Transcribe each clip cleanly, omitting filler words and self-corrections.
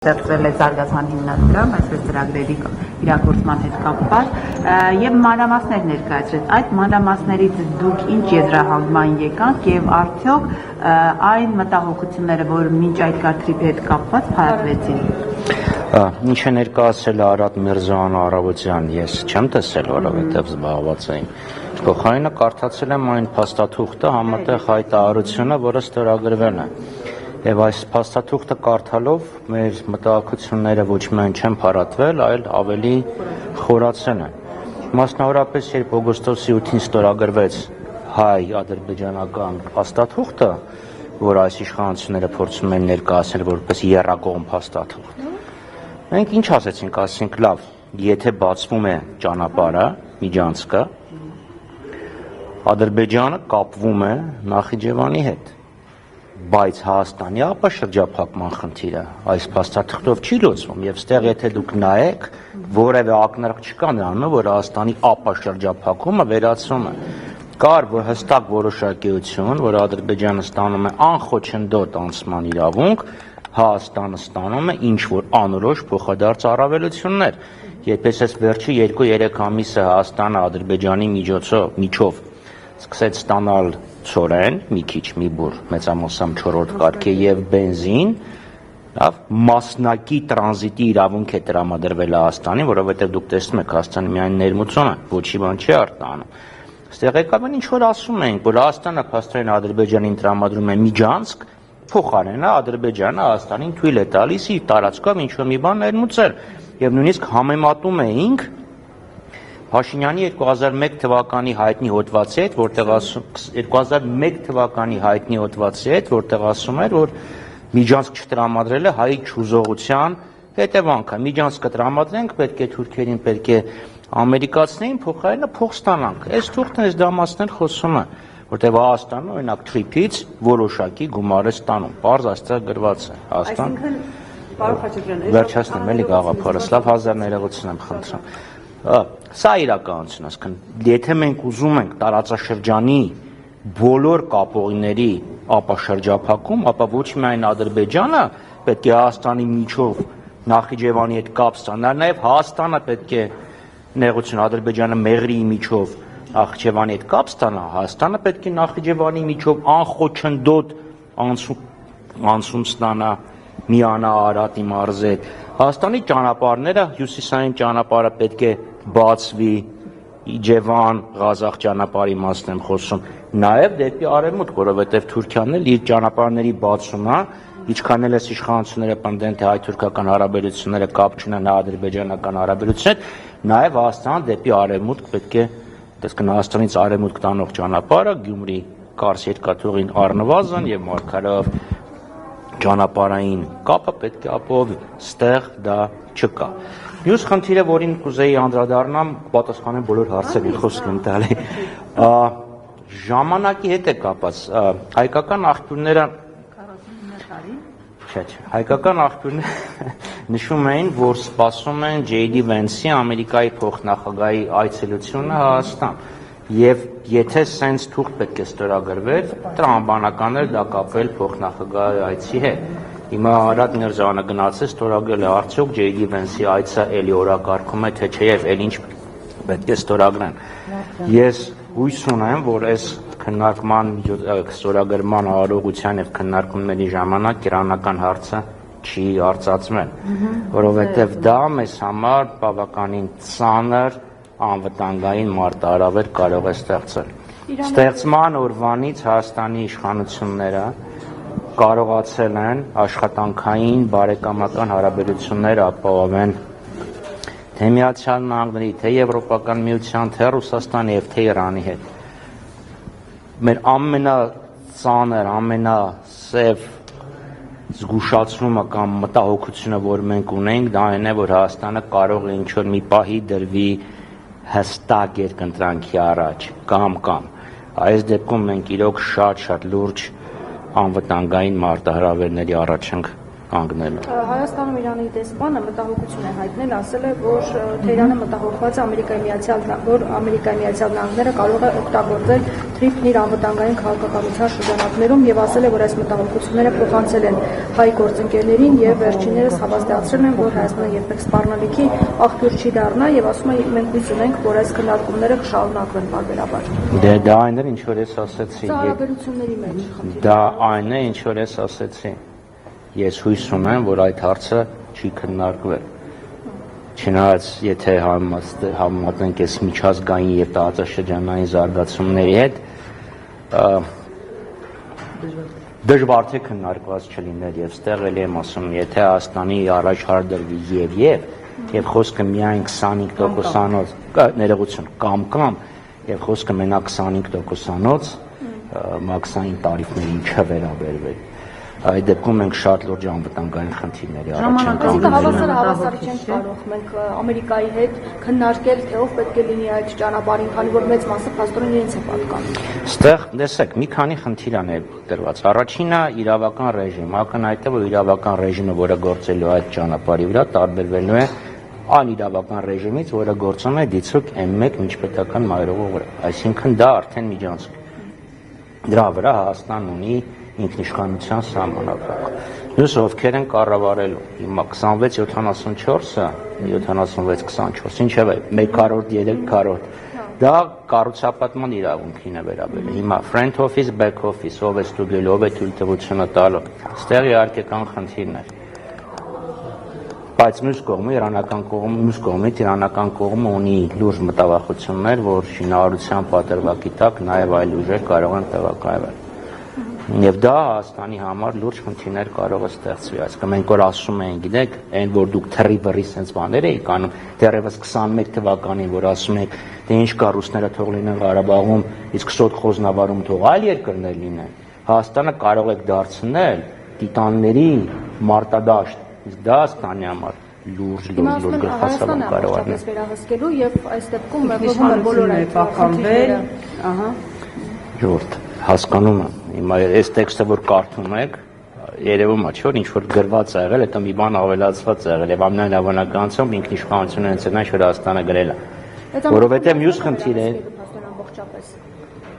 Ստեղծվել է զարգացման հիմնադրամ, այսպես ծրագրերի իրագործման հետ կապված եւ մանրամասներ ներկայացրեց։ Այդ մանրամասներից դուք ինչ եզրահանգման եկանք եւ արդյոք այն մտահոգությունները, որ մինչ այդ կարծիքի հետ կապված փարատվեցին։ Ինչ է ներկայացել Արադ Միրզոյանը առավոտյան, ես չեմ տեսել, որովհետեւ զբաղված էին։ Փոխարենը կարդացել եմ այն փաստաթուղթը համատեղ հայտարարությունը, որը ստորագրվել է։ Եվ այս փաստաթուղթը կարդալով մեր մտահոգությունները ոչ միայն չեն փարատվել, այլ ավելի խորացել են։ Մասնավորապես, երբ օգոստոսի 8-ին ստորագրվեց հայ-ադրբեջանական փաստաթուղթը, որ այս իշխանությունները փորձում են ներկայացնել որպես եռակողմ փաստաթուղթ, մենք ինչ ասեցինք, ասենք լավ, եթե բացվում է ճանապարհը, միջանցքը, Ադրբեջանը կապվում է Նախիջևանի հետ։ Բայց Հայաստանի ապաշրջափակման խնդիրը այս փաստաթղթով չի լուծվում եւ ստեղ եթե դուք նայեք որևէ ակնարկ չկա նրանում որ Հայաստանի ապաշրջափակումը վերացում է կար որ հստակ որոշակիություն որ Ադրբեջանը ստանում է անխոչնդոտ անցման իրավունք Հայաստանը ստանում է ինչ որ անորոշ փոխադարձ առավելություններ երբես այս վերջի 2-3 ամիսը Հայաստանը Ադրբեջանի միջով սկսեց ստանալ ցորեն, մի քիչ, մի բուր, մեծամասամբ 4-րդ կարգի եւ բենզին, լավ, մասնակի տրանզիտի իրավունք է տրամադրվել Հայաստանին, որովհետեւ դուք տեսնում եք Հայաստանը միայն ներմուծում է, ոչի բան չի արտանում։ Այստեղ եկավ են ինչ որ ասում են, որ Հայաստանը փաստորեն Ադրբեջանին տրամադրում է միջանցք, փոխարենը Ադրբեջանը Հայաստանին թույլ է տալիս իր տարածքով ինչ որ մի բան ներմուծել եւ նույնիսկ համեմատում էինք Փաշինյանի 2001 թվականի հայտնի հոդվածի հետ, որտեղ 2001 թվականի հայտնի հոդվածի հետ, որտեղ ասում էր, որ միջանցք չտրամադրելը հայի չուզողության հետևանք է։ Միջանցքը տրամադրենք, պետք է թուրքերին, պետք է ամերիկացիներին փոխարենը փող ստանանք։ Այս թուղթն այս դամասներ խոսում է, որտեղ Հայաստանը օրինակ թրիփից որոշակի գումար է ստանում։ Պարզ այստեղ գրված է։ Այսինքն, պարոն Խաչատրյան, վերջացնեմ, էլի գաղափարս, լավ 1000 ներողություն եմ խնդրում։ Սա իրականություն, ասկան, եթե մենք ուզում ենք տարածաշրջանի բոլոր կապողիների ապաշրջափակում, ապա ոչ միայն Ադրբեջանը պետք է Հայաստանի միջով Նախիջևանի հետ կապ ստանա, նաև Հայաստանը պետք է նեղություն Ադրբեջանը Մեղրիի միջով Նախիջևանի հետ կապ ստանա, Հայաստանը պետք է Նախիջևանի միջով անխոչնդոտ անցում ստանա, միանա Արարատի մարզի հետ։ Հայաստանի ճանապարհները, հյուսիսային ճանապարհը պետք է բացվի, Իջևան, Ղազախ ճանապարհի մասն եմ խոսում, նաև դեպի արևմուտք, որովհետև Թուրքիան էլ իր ճանապարհների բացումը, ինչքան էլ այս իշխանությունները պնդեն, թե հայ-թուրքական հարաբերությունները կապ չունեն ադրբեջանական հարաբերություններ, նաև Հայաստանը դեպի արևմուտք պետք է, այսինքն Հայաստանից արևմուտք տանող ճանապարհը Գյումրի Կարս երկաթուղին առնվազն եւ Մարգարով ճանապարհային կապը պետք է ապահովի, ստեղ դա չկա։ Մյուս խնդիրը, որին կուզեի անդրադառնամ, պատասխանեմ բոլոր հարցերին, խոսք եմ տալի։ Ժամանակի հետ է կապված, հայկական աղբյուրները հայկական աղբյուրները նշում էին, որ սպասում են J.D. Vance-ի Ամերիկայի փոխնախագահի այցելությունը Հայաստան։ Եվ եթե սենց թուղթ պետք է ստորագրվեր, տրամաբանական էր դա կապել փոխնախագահի այցի հետ։ Հիմա Արադ Միրզոյանը գնացել ստորագրել է արդյոք J.D. Vance-ի այցը էլի օրակարգում է, թե չէ եւ էլ ինչ պետք է ստորագրեն։ Ես հույս ունեմ, որ այս քննարկման ստորագրման արարողության եւ քննարկումների ժամանակ իրանական հարցը չի արծացվել, որովհետեւ դա մեզ համար բավականին ծանր անվտանգային մարտահրավեր կարող է ստեղծել։ Ստեղծման օրվանից Հայաստանի իշխանությունները կարողացել են աշխատանքային բարեկամական հարաբերություններ ապահովեն թե Միացյալ Նահանգների, թե Եվրոպական միության, թե Ռուսաստանի եւ թե Իրանի հետ։ Մեր ամենածանր, ամենասև զգուշացումը կամ մտահոգությունը, որ մենք ունենք, դա այն է, որ Հայաստանը կարող է ինչ-որ մի պահի դրվի հստակ երկընտրանքի առաջ կամ այս դեպքում մենք իրոք շատ լուրջ անվտանգային մարտահրավերների առաջ ենք կանգնելու։ Հայաստանում Իրանի դեսպանը մտահոգություն է հայտնել, ասել է, որ Թեհրանը մտահոգված է Ամերիկայի Միացյալ Նահանգները կարող է օգտագործել թրիփն իր անվտանգային քաղաքականության շրջանակներում եւ ասել է, որ այս մտահոգությունները փոխանցել են հայ գործընկերներին եւ վերջիններս հավաստիացրել են, որ Հայաստանը երբեք սպառնալիքի աղբյուր չի դառնա եւ ասում է մենք հույս ունենք, որ այս քննարկումները կշարունակվեն բարբերաբար։ Դա այն է, ինչ որ ես ասեցի։ Հարաբերությունների մեջ խնդիր։ Դա այն է, ինչ որ ես ասեցի։ Ես հույս ունեմ, որ այդ հարցը չի քննարկվել։ Չնայած եթե համեմատենք այս միջազգային եւ տարածաշրջանային զարգացումների հետ, դժվար թե քննարկված չլիներ եւ ստեղ էլ եմ ասում, եթե Հայաստանի առաջ հարդրվի եւ խոսքը միայն 25%-անոց ներողություն կամ եւ խոսքը մենակ 25%-անոց մաքսային տարիֆներին չվերաբերվել։ Այդ դեպքում մենք շատ լուրջ անվտանգային խնդիրների առաջ ենք կանգնելու։ Հավասար չենք կարող մենք Ամերիկայի հետ քննարկել, թե ով պետք է լինի այդ ճանապարհին, քանի որ մեծ մասը փաստորեն իրենց է պատկանում։ Ստեղ տեսեք, մի քանի խնդիր ան է դրված։ Առաջինը իրավական ռեժիմ, ակնհայտ է, որ իրավական ռեժիմը, որը գործելու այդ ճանապարհի վրա, տարբերվելու է այլ իրավական ռեժիմից, որը գործում է դիցուկ M1 միջպետական մայրովի վրա։ Այսինքն դա արդեն միջանցք։ Դրա վրա Հայաստան ունի ինքնիշխանության սահմանափակ։ Մյուս ովքեր են կառավարելու։ Հիմա 26-74-ը, 76-24, ինչևէ, 1/3 դա կառուցապատման իրավունքին է վերաբերում։ Հիմա front office, back office, ով է ստուգելու, ով է թույլտվությունը տալու։ Ստեղ իհարկե կան խնդիրներ։ Բայց մյուս կողմից իրանական կողմը ունի լուրջ մտավախություններ, որ շինարարության պատրվակի տակ նաև այլ ուժեր կարող են տեղակայվել։ Եվ դա Հայաստանի համար լուրջ խնդիրներ կարող է ստեղծվի։ Այսինքն մենք որ ասում ենք, գիտեք, այն որ դուք թռի-բռի sense բաներ եք անում, դեռևս 21 թվականին, որ ասում եք, դե ինչ կա ռուսները թող լինեն Ղարաբաղում, իսկ սոտ խոզնավարում թող այլ երկրներ լինեն։ Հայաստանը կարող եք դարձնել տիտանների մարտադաշտ, իսկ դա Հայաստանի համար լուրջ գլխասավան կարող է լինել։ Վերահսկելու եւ այս դեպքում մեղվում են բոլոր այդ խնդիրները։ Ահա։ Ժողովուրդ, հասկանում եմ։ Հիմա այս տեքստը որ կարդում եք, երևում է, չէ՞ որ ինչ որ գրված է եղել, հետո մի բան ավելացված է եղել եւ ամենայն հավանականությամբ ինքնիշխանությունը հենց այն որ Հայաստանը գրել է։ Որովհետեւ մյուս խնդիրը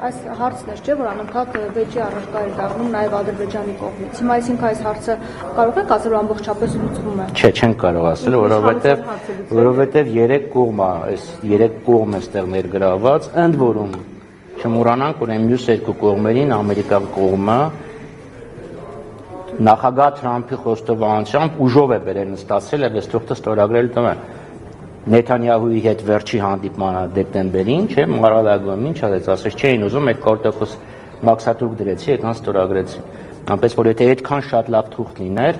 այս հարցն է, չէ՞ որ անընդհատ վեճի առարկա է դառնում նաեւ Ադրբեջանի կողմից։ Հիմա այսինքն այս հարցը կարող եք ասել, որ ամբողջապես լուծվում է։ Չէ, չեն կարող ասել, որովհետեւ երեք կողմ է, այս երեք կողմ է ստեղ ներգրաված, ընդ որում չմոռանանք, որ այն մյուս երկու կողմերին Ամերիկան կողմը նախագահ Թրամփի խոստովանությամբ ուժով է բերել նստացել եւ այս թուղթը ստորագրել տվել։ Նեթանյահուի հետ վերջի հանդիպմանը դեկտեմբերին, չէ, Մարալագոն ինչ ասեց, ասեց, չէին ուզում 2% մաքսատուրք դրեցի, եկան ստորագրեցին։ Այնպես որ եթե այդքան շատ լավ թուղթ լիներ,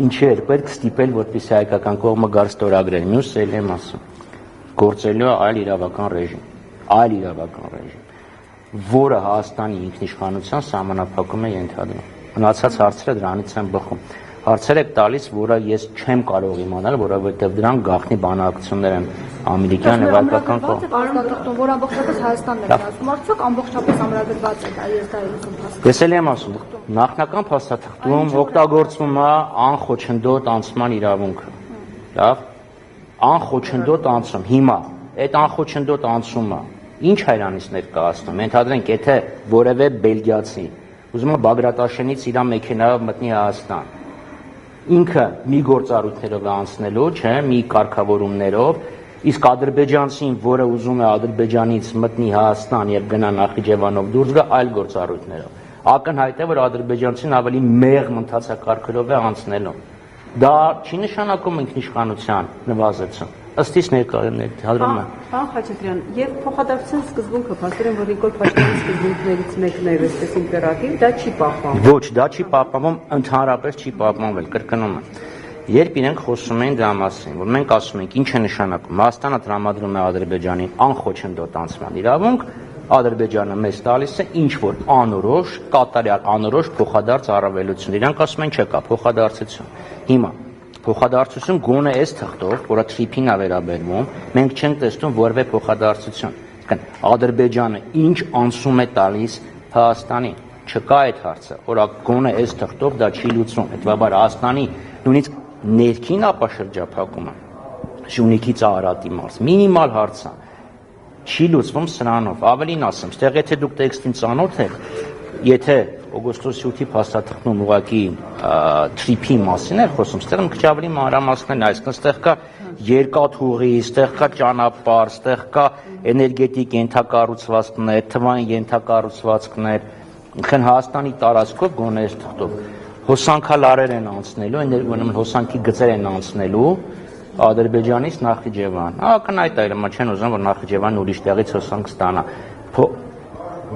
ինչի էր պետք ստիպել, որպեսզի հայկական կողմը գար ստորագրել։ Մյուսը էլ եմ ասում, գործելու այլ իրավական ռեժիմ, որը Հայաստանի ինքնիշխանության սահմանափակում է ենթադրում։ Մնացած հարցերը դրանից են բխում։ Հարցեր եք տալիս, որը ես չեմ կարող իմանալ, որովհետև դրանք գաղտնի բանակցություններ են ամերիկյան եւ հայկական կողմից։ Որ ամբողջապես Հայաստանն է ասում, արդյոք ամբողջապես ամրագրված է դա ես դա ուզում հասկանալ։ Ես էլ եմ ասում, նախնական փաստաթղթում օգտագործվում է անխոչնդոտ անցման իրավունքը։ Լավ, անխոչնդոտ անցում։ Հիմա այդ անխոչնդոտ անցումը ինչ հայրանից ներկայացնում։ Ենթադրենք, եթե որևէ բելգիացի ուզում է Բագրատաշենից իր մեքենայով մտնի Հայաստան, ինքը մի գործառույթներով է անցնելու, չէ, մի կարգավորումներով, իսկ ադրբեջանցին, որը ուզում է Ադրբեջանից մտնի Հայաստան եւ գնա Նախիջևանով դուրս գա այլ գործառույթներով։ Ակնհայտ է, որ ադրբեջանցին ավելի մեղմ ընթացակարգերով է անցնելու։ Դա չի նշանակում ինքնիշխանության նվազեցում։ Ըստ իս ներկայացնում է։ Պարոն Խաչատրյան, եւ փոխադարձության սկզբունքը, փաստորեն, որ Նիկոլ Փաշինյանի սկզբունքներից մեկն է այսպես իմպերատիվ, դա չի պահպանվում։ Ոչ, դա չի պահպանվում, ընդհանրապես չի պահպանվել, կրկնում եմ։ Երբ իրենք խոսում են դրա մասին, որ մենք ասում ենք ինչ է նշանակում, Հայաստանը տրամադրում է Ադրբեջանին անխոչնդոտ անցման իրավունք, Ադրբեջանը մեզ տալիս է ինչ որ անորոշ, կատարյալ անորոշ փոխադարձ առավելություն։ Իրանք ասում են չկա փոխադարձություն։ Հիմա փոխադարձություն գոնե այս թղթով, որը թրիփին է վերաբերվում, մենք չենք տեսնում որևէ փոխադարձություն։ Ադրբեջանը ինչ անցում է տալիս Հայաստանին, չկա այդ հարցը, որ գոնե այս թղթով դա չի լուծում, հետեւաբար Հայաստանի նույնիսկ ներքին ապաշրջափակումը Շունիկից Արարատի մարզ մինիմալ հարց է, չի լուծվում սրանով, ավելին ասեմ, ստեղ եթե դուք տեքստին ծանոթ եք, եթե օգոստոսի 8-ի փաստաթղթում ուղղակի թրիփի մասին էր խոսում, ստեղ մի քիչ ավելի մանրամասներն, այսինքն ստեղ կա երկաթուղի, ստեղ կա ճանապարհ, ստեղ կա էներգետիկ ենթակառուցվածքներ, թվային ենթակառուցվածքներ, քան Հայաստանի տարածքով գոնե այս թղթով հոսանքալարեր են անցնելու, հոսանքի գծեր են անցնելու Ադրբեջանից Նախիջևան։ Ակնհայտ է, չեն ուզում, որ Նախիջևանը ուրիշ տեղից հոսանք ստանա։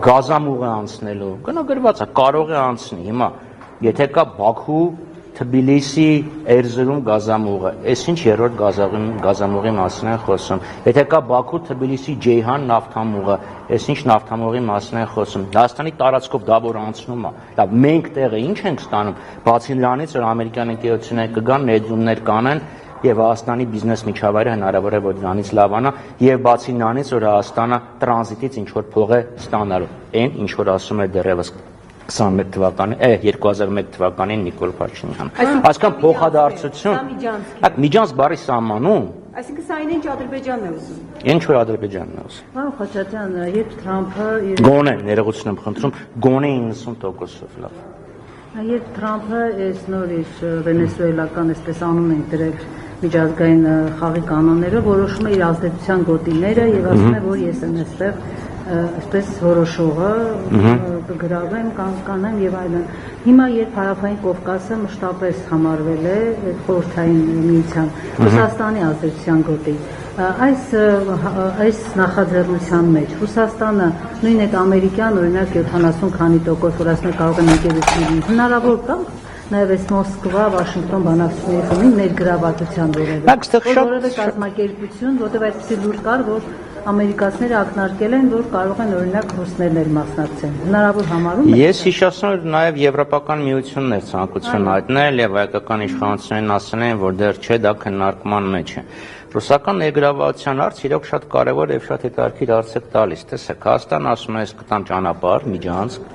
Գազամուղ է անցնելու, գնագրված է, կարող է անցնի։ Հիմա, եթե կա Բաքու, Թբիլիսի, Էրզրում գազամուղը, այս ինչ երրորդ գազամուղի մասին են խոսում։ Եթե կա Բաքու, Թբիլիսի, Ջեյհան նավթամուղը, այս ինչ նավթամուղի մասին են խոսում։ Հայաստանի տարածքով դա որ անցնում է։ Լավ, մենք տեղը ինչ ենք ստանում, բացի նրանից, որ ամերիկյան ընկերությունները կգան, ներդրումներ կանեն, եւ Հայաստանի բիզնես միջավայրը հնարավոր է որ դրանից լավանա եւ բացի նրանից որ Հայաստանը տրանզիտից ինչ որ փող է ստանալու այն ինչ որ ասում է դեռևս 21 թվականին 2001 թվականին Նիկոլ Փաշինյանը այսքան փոխադարձություն միջանց բարի սահմանում Այսինքն սա այն ինչ Ադրբեջանն է ուզում ինչ որ Ադրբեջանն է ուզում Պարոն Խաչատրյան երբ Թրամփը գոնե ներողություն եմ խնդրում գոնե 90%-ով լավ Երբ Թրամփը այս նոր իր վենեսուելական այսպես անուն են դրել միջազգային խաղի կանոնները որոշում է իր ազդեցության գոտիները եւ ասում է որ ես եմ այստեղ այսպես որոշողը կգրավեմ կանեմ եւ այլն հիմա երբ հարավային Կովկասը մշտապես համարվել է խորհրդային միության Ռուսաստանի ազդեցության գոտի այս նախաձեռնության մեջ Ռուսաստանը նույն այդ ամերիկյան օրինակ 70 քանի տոկոս որ ասում է կարող են ընկերություններին հնարավոր կա Նաև այս Մոսկվա, Վաշինգտոն բանակցությունների ֆոնին ներգրավվածության որևէ կազմակերպություն, որտեղ այսպիսի լուր կար, որ ամերիկացիները ակնարկել են, որ կարող են օրինակ ռուսներն էլ մասնակցեն։ Հնարավոր համարում եք։ Ես հիշեցնում եմ նաև Եվրոպական միությունն էր ցանկություն հայտնել եւ հայկական իշխանություններին ասել են, որ դեռ չէ դա քննարկման մեջ է։ Ռուսական ներգրավվածության հարց իրոք շատ կարևոր եւ շատ հետաքրքիր հարց է տալիս։ Տեսեք, Հայաստան ասում է, կտան ճանապարհ, միջանցք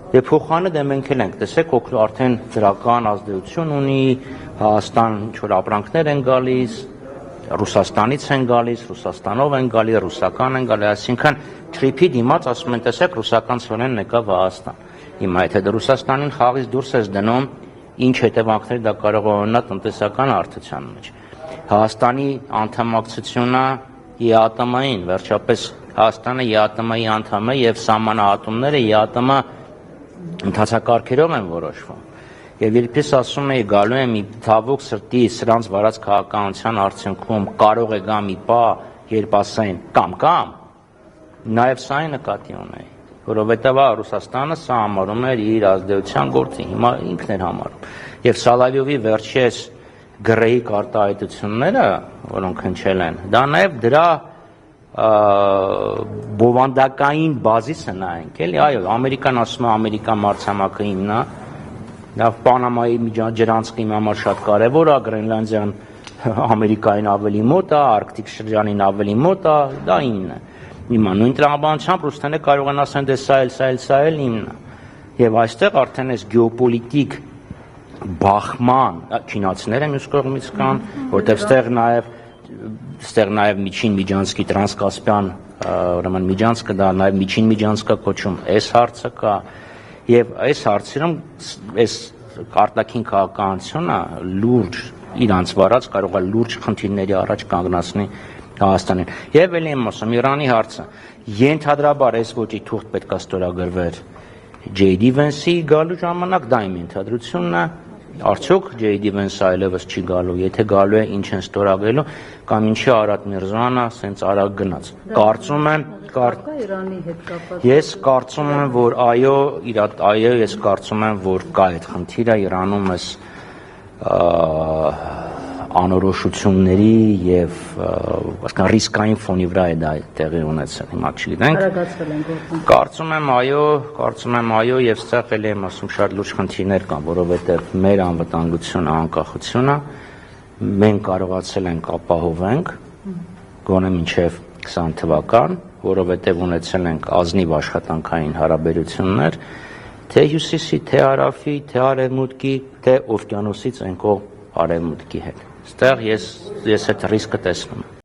Եվ փոխանը դե մենք էլ ենք, տեսեք, արդեն դրական ազդեցություն ունի, Հայաստան ինչ-որ ապրանքներ են գալիս, Ռուսաստանից են գալիս, Ռուսաստանով են գալիս, ռուսական են գալիս, այսինքն թրիփի դիմաց ասում են, տեսեք, ռուսական սորեն եկավ Հայաստան։ Հիմա եթե դե Ռուսաստանին խաղից դուրս ես դնում, ինչ հետևանքներ դա կարող է ունենալ տնտեսական արդյունության մեջ։ Հայաստանի անդամակցությունը ԵԱՏՄ-ին, վերջապես Հայաստանը ԵԱՏՄ-ի անդամ է եւ սահմանահատումները ԵԱՏՄ ընթացակարգերով են որոշվում։ Եվ երբ ես ասում եի գալու եմ մի թավոք սրտի սրանց վարած քաղաքականության արդյունքում կարող է գա մի պահ, երբ ասեն կամ, նաև սա է նկատի ունեի, որովհետև Ռուսաստանը սա համարում էր իր ազդեցության գործի, հիմա ինքն էր համարում։ Եվ Սալավյովի վերջերս գրեհիկ արտահայտությունները, որոնք հնչել են, դա նաև դրա բովանդակային բազիսը նայենք, էլի, այո, Ամերիկան ասում է Ամերիկան մարտհամակը իմն է, լավ Պանամայի ջրանցքը իմ համար շատ կարևոր է, Գրենլանդիան Ամերիկային ավելի մոտ է, Արկտիկ շրջանին ավելի մոտ է, դա իմն է։ Հիմա նույն տրամաբանությամբ ռուսները կարող են ասեն դե սա էլ իմն է։ Եվ այստեղ արդեն այս գեոպոլիտիկ բախման չինացիները մյուս կողմից կան, որտեղ ստեղ նաև միջին միջանցքի տրանսկասպյան ուրեմն միջանցքը դա նաև միջին միջանցքա կոչում այս հարցը կա եւ այս հարցերում այս արտաքին քաղաքականությունը լուրջ իրանց վարած կարող է լուրջ խնդիրների առաջ կանգնացնի Հայաստանին եւ ելի եմ ասում Իրանի հարցը ենթադրաբար այս ոճի թուղթ պետքա ստորագրվեր J.D. Vance-ի գալու ժամանակ դա իմ ենթադրությունն է Արդյոք J.D. Vance-ը այլևս չի գալու, եթե գալու է ինչ են ստորագրելու կամ ինչի Արադ Միրզոյանը սենց արագ գնաց։ Կարծում եմ Ես կարծում եմ, որ այո, ես կարծում եմ, որ կա այդ խնդիրը Իրանում այս անորոշությունների եւ ռիսկային ֆոնի վրա է դա տեղի ունեցել, հիմա չգիտենք։ Կարծում եմ այո, եւ ստեղ էլ եմ ասում շատ լուրջ խնդիրներ կան, որովհետեւ մեր անվտանգությունը, անկախությունը մենք կարողացել ենք ապահովենք գոնե մինչեւ 20 թվական, որովհետեւ ունեցել ենք ազնիվ աշխատանքային հարաբերություններ թե հյուսիսի, թե հարավի, թե արևմուտքի, թե օվկիանոսից այն կողմ արևմուտքի հետ։ Այստեղ ես այդ ռիսկը տեսնում եմ։